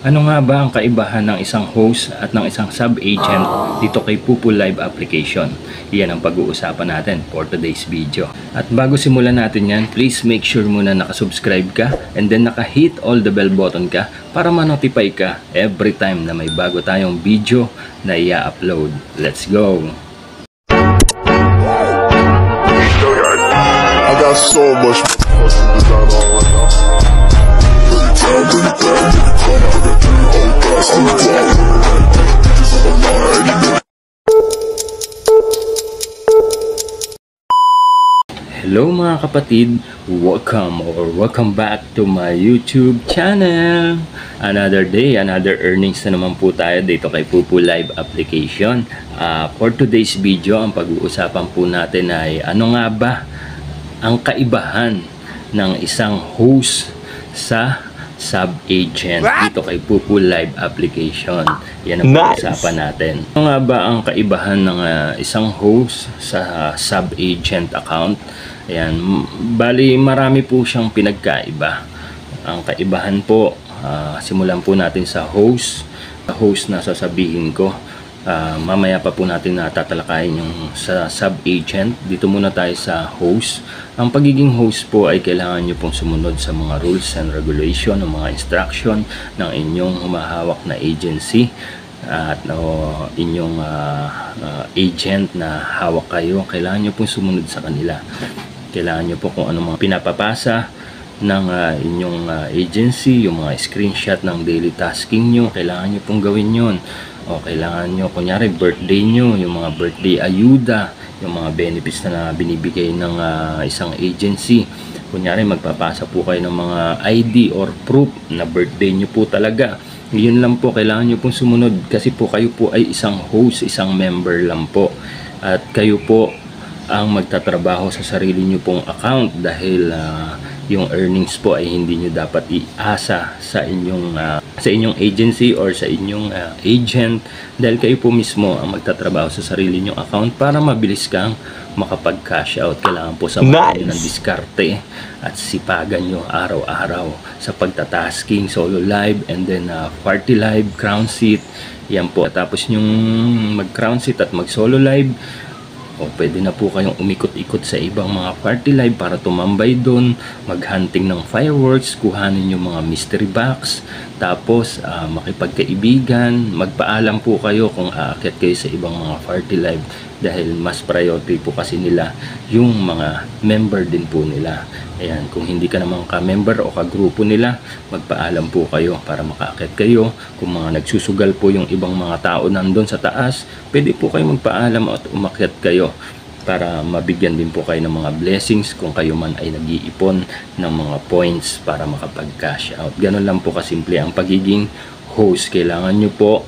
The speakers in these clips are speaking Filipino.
Ano nga ba ang kaibahan ng isang host at ng isang sub-agent dito kay Pupu Live application? Yan ang pag-uusapan natin for today's video. At bago simulan natin yan, please make sure muna nakasubscribe ka and then naka-hit all the bell button ka para ma-notify ka every time na may bago tayong video na i-upload. Let's go! I got so much fucking design on right now. Hello mga kapatid, welcome back to my YouTube channel. Another day, another earnings na naman po tayo dito kay Pupu Live application. For today's video, ang pag-uusapan po natin ay ano nga ba ang kaibahan ng isang host sa sub-agent dito kay Pupu Live application. Yan ang pag-uusapan natin. Ano nga ba ang kaibahan ng isang host sa sub-agent account? Ayan, bali marami po siyang pinagkaiba. Ang kaibahan po, simulan po natin sa host. Host na sasabihin ko. Mamaya pa po natin tatalakayin yung sa sub-agent. Dito muna tayo sa host. Ang pagiging host po ay kailangan nyo pong sumunod sa mga rules and regulation, ng mga instruction ng inyong humahawak na agency at inyong agent na hawak kayo. Kailangan nyo pong sumunod sa kanila. Kailangan nyo po kung ano mga pinapapasa ng inyong agency, yung mga screenshot ng daily tasking nyo, kailangan nyo pong gawin yun. O kailangan nyo, kunyari birthday nyo, yung mga birthday ayuda, yung mga benefits na binibigay ng isang agency. Kunyari magpapasa po kayo ng mga ID or proof na birthday nyo po talaga. Yun lang po, kailangan nyo pong sumunod kasi po kayo po ay isang host, isang member lang po. At kayo po ang magtatrabaho sa sarili nyo pong account dahil yung earnings po ay hindi nyo dapat iasa sa inyong agency or sa inyong agent dahil kayo po mismo ang magtatrabaho sa sarili nyong account para mabilis kang makapag-cash out. Kailangan po sa mga ng diskarte at sipagan nyo araw-araw sa pagtatasking, solo live and then party live, crown seat. Yan po. Tapos yung mag-crown seat at mag-solo live, o pwede na po kayong umikot-ikot sa ibang mga party live para tumambay doon, maghunting ng fireworks, kuhanin yung mga mystery box, tapos makipagkaibigan, magpaalam po kayo kung aakyat kayo sa ibang mga party live dahil mas priority po kasi nila yung mga member din po nila. Ayan, kung hindi ka naman ka-member o ka-grupo nila, magpaalam po kayo para makaakyat kayo. Kung mga nagsusugal po yung ibang mga tao nandun sa taas, pwede po kayo magpaalam at umakyat kayo para mabigyan din po kayo ng mga blessings kung kayo man ay nag-iipon ng mga points para makapag-cash out. Ganun lang po kasimple ang pagiging host. Kailangan nyo po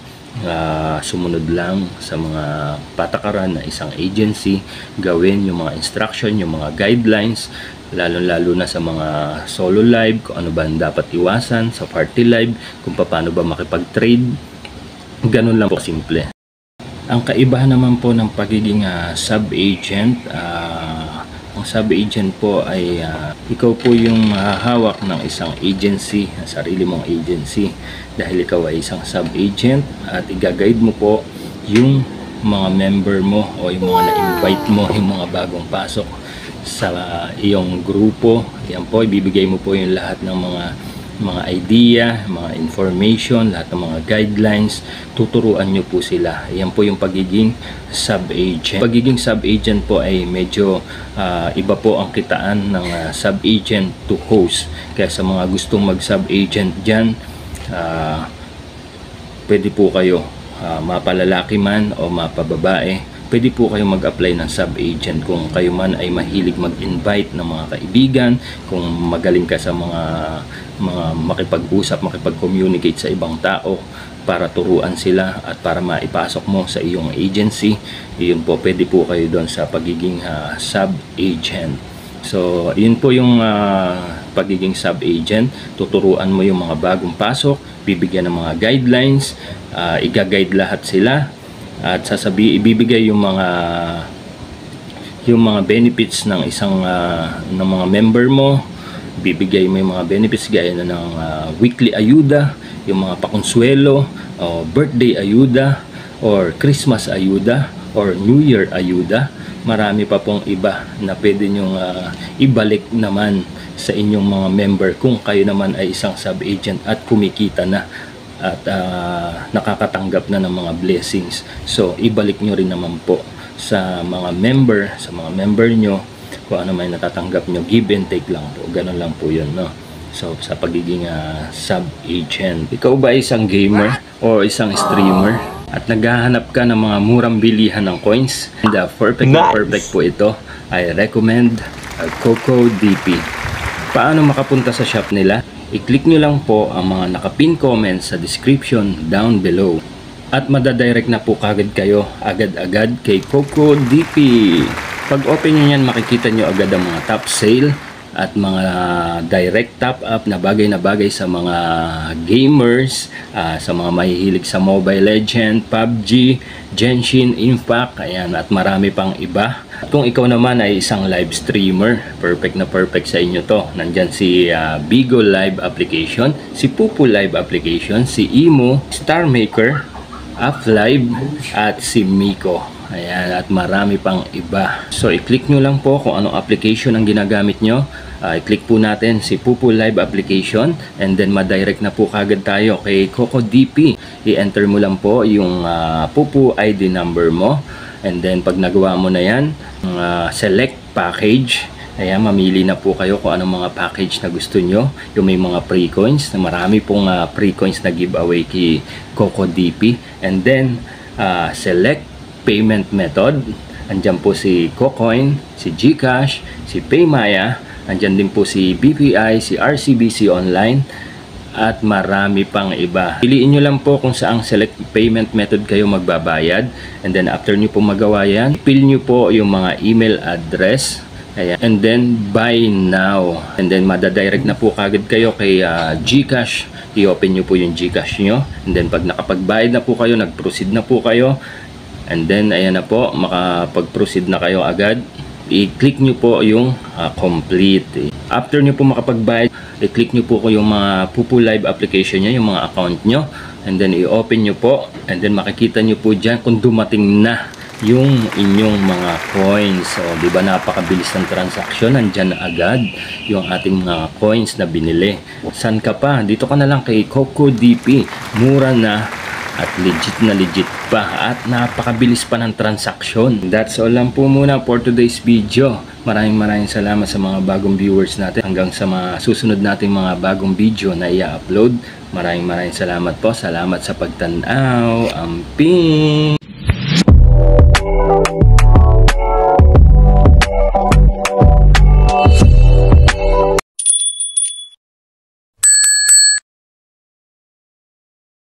sumunod lang sa mga patakaran na isang agency, gawin yung mga instruction, yung mga guidelines, lalo na sa mga solo live, kung ano ba dapat iwasan sa party live, kung paano ba makipag-trade. Ganun lang po simple. Ang kaibahan naman po ng pagiging sub-agent, ang sub-agent po ay ikaw po yung hawak ng isang agency, sarili mong agency, dahil ikaw ay isang sub-agent at i-guide mo po yung mga member mo o yung mga na-invite mo, yung mga bagong pasok sa iyong grupo. Yan po, ibibigay mo po yung lahat ng mga idea, mga information, lahat ng mga guidelines, tuturuan nyo po sila. Yan po yung pagiging sub-agent. Pagiging sub-agent po ay medyo iba po ang kitaan ng sub-agent to host. Kaya sa mga gustong mag-sub-agent dyan, pwede po kayo, mapalalaki man o mapababae, pwede po kayo mag-apply ng sub-agent kung kayo man ay mahilig mag-invite ng mga kaibigan, kung magaling ka sa mga makipag-usap, makipag-communicate sa ibang tao para turuan sila at para maipasok mo sa iyong agency. Yun po, pwede po kayo doon sa pagiging sub-agent. So, yun po yung pagiging sub-agent. Tuturuan mo yung mga bagong pasok, bibigyan ng mga guidelines, i-guide lahat sila at ibibigay yung mga benefits ng isang ng mga member mo bibigay mo yung mga benefits gaya na ng weekly ayuda, yung mga pakonsuelo, o birthday ayuda, or Christmas ayuda, or New Year ayuda. Marami pa pong iba na pwede nyong ibalik naman sa inyong mga member kung kayo naman ay isang sub-agent at kumikita na at nakakatanggap na ng mga blessings. So ibalik nyo rin naman po sa mga member nyo kung ano may natatanggap nyo. Give and take lang po, ganun lang po yun, no? So sa pagiging sub-agent, ikaw ba isang gamer o isang streamer at naghahanap ka ng mga murang bilihan ng coins? And perfect po ito. I recommend CocoDP. Paano makapunta sa shop nila? I-click nyo lang po ang mga nakapin comments sa description down below at madadirect na po kagad kayo agad-agad kay CocoDP. Pag open nyo yan, makikita nyo agad ang mga top sale at mga direct top up na bagay sa mga gamers, sa mga mahihilig sa Mobile Legend, PUBG, Genshin Impact, ayan, at marami pang iba. At kung ikaw naman ay isang live streamer, perfect na perfect sa inyo to. Nandyan si Bigo Live Application, si Pupu Live Application, si Imo, Star Maker, Live, at si Miko. Ayan, at marami pang iba. So i-click nyo lang po kung anong application ang ginagamit nyo. I-click po natin si Pupu Live Application and then madirect na po kagad tayo kay CocoDP. I-enter mo lang po yung Pupu ID number mo and then pag nagawa mo na yan, select package. Ayan, mamili na po kayo kung anong mga package na gusto nyo. Yung may mga free coins, na marami pong free coins na giveaway kay CocoDP. And then select payment method. Andyan po si Cocoin, si GCash, si Paymaya. Andyan din po si BPI, si RCBC Online, at marami pang iba. Piliin nyo lang po kung saang select payment method kayo magbabayad. And then after nyo po magawa yan, fill nyo po yung mga email address. Ayan. And then buy now. And then madadirect na po kagad kayo kay GCash. I-open nyo po yung GCash nyo. And then pag nakapagbayad na po kayo, nag-proceed na po kayo. And then ayan na po, makapag-proceed na kayo agad. I-click nyo po yung complete. After nyo po makapagbayad, i-click nyo po yung mga Pupu Live application nyo, yung mga account nyo. And then i-open nyo po. And then makikita nyo po dyan kung dumating na yung inyong mga coins. So, di ba napakabilis ng transaction? Nandyan na agad yung ating mga coins na binili. San ka pa? Dito ka na lang kay CocoDP. Mura na at legit pa at napakabilis pa ng transaction. That's all lang po muna for today's video. Maraming salamat sa mga bagong viewers natin. Hanggang sa mga susunod nating mga bagong video na i-upload. Maraming salamat po. Salamat sa pagtanaw. Amping!